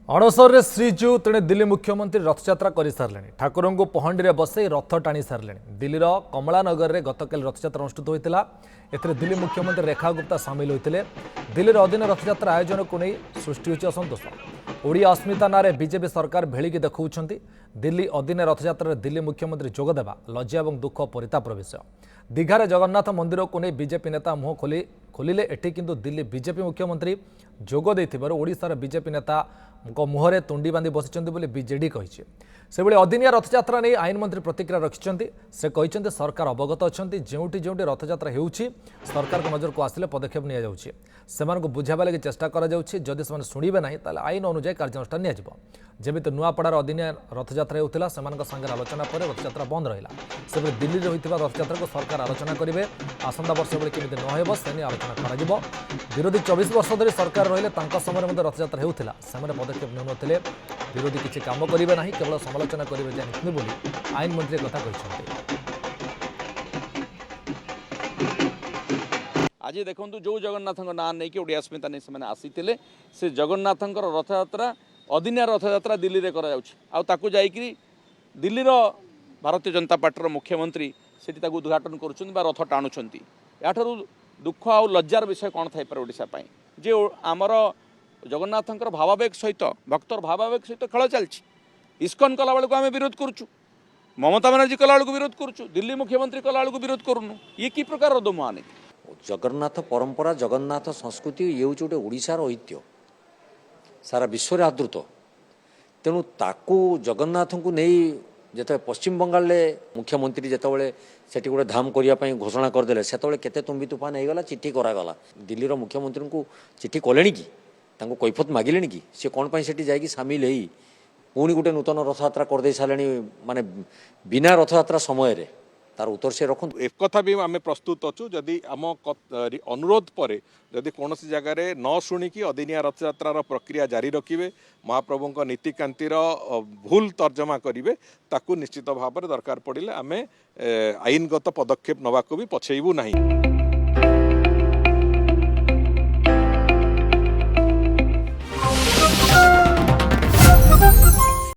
अणसर श्रीजू तेणे दिल्ली मुख्यमंत्री रथयात्रा कर सारे ठाकुर को पहंडी में बसई रथ टाणी सारे दिल्लीर कमलानगर में गतकाली रथयात्रा अनुष्ठित होता है। दिल्ली मुख्यमंत्री रेखा गुप्ता सामिल होते दिल्लीर अधीन रथयात्रा आयोजन को नहीं सृष्टि होती असंतोष। ओडिया अस्मिता ना बीजेपी सरकार भेलिकी देखा दिल्ली अधीन रथयात्रा दिल्ली मुख्यमंत्री जोगदेवा लज्जा और दुख परितापर विषय। दीघार जगन्नाथ मंदिर को नहीं बीजेपी नेता मुह खोलिले एटी किंतु दिल्ली बीजेपी मुख्यमंत्री जोग देथिबारु ओडिशार बीजेपी नेता मुहरे तुंडी बांधि बसिचंती बोली बीजेडी कहिछि। सेबळे अदिनिया रथयात्रा नहीं आईन मंत्री प्रतिक्रिया रखिछंती। से कहिछंती सरकार अवगत अछंती जेउटी जेउटी रथयात्रा हेउछि सरकार को नजर को आसिले पदक्षेप निया जाउछि। सेमानकु बुझाबा लागि चेष्टा करा जाउछि। जदि सेमान सुनिबे नाही ताले आईन अनुसार कार्यानुष्ठान निया जिवो। जेमिति नुआपड़ार अदिनिया रथयात्रा हेउथिला सेमानक संगे आलोचना पर रथयात्रा बंद रहिला। सेबळे दिल्ली रे होइतिबा रथयात्रा को सरकार आलोचना करिवे। आसंता वर्ष बेले केमिति न हेबो सेनी आलोचना करा जिवो। विरोधी 24 वर्ष धरि सरकार रहिले तांका समय मध्ये रथयात्रा हेउथिला सेमाने पदक्षेप नेउनथिले। विरोधी किछि काम करिवे नाही केवल समालोचना करिवे जानिथिले बोली आईन मंत्री कथा कहिसंते। आज देखु जो जगन्नाथ ना नहीं कि ओडिया अस्मिता नहीं से आसीते से जगन्नाथ रथयात्रा अदिनिया रथयात्रा दिल्ली में कराऊँ दिल्लीर भारतीय जनता पार्टी मुख्यमंत्री से उद्घाटन कर रथ टाणुंट याठू दुख आ लज्जार विषय कौन थी ओडिशा जे आमर जगन्नाथ भावावेग सहित भक्तर भावावेग सहित खेल चलती इस्कन कला बेलू आम विरोध करुचु ममता बानार्जी कला बेलू विरोध करुचु दिल्ली मुख्यमंत्री कला बेलू विरोध करूनु ये कि प्रकार दोमुहानी जगन्नाथ परंपरा जगन्नाथ संस्कृति ये हूँ गोटे ओडिशार ऐतिह्य सारा विश्व में आदृत तेणु ताकू जगन्नाथ को नहीं जिते पश्चिम बंगाल मुख्यमंत्री जितेबाला से गोटे धाम करने घोषणा करदे से केते तुम्बी तूफान होगला चिट्ठी करागला दिल्लीर मुख्यमंत्री को चिट्ठी कले कि कैफत मागिले कि सी कौन से जाकि सामिल हो पुणी गोटे नूतन रथयात्रा करदे सारे माने बिना रथयात्रा समय तार उत्तर से रखु एक कथा भी आम प्रस्तुत अच्छु जदि आम अनुरोध पर जदि कौन सी जगार न शुणिकी अदिनिया रथयात्रार प्रक्रिया जारी रखिए महाप्रभु नीतिकांतिर भूल तर्जमा करेंगे ताकू निश्चित भाव दरकार पड़े आम आईनगत पदक्षेप नवाक भी पछेबू नहीं।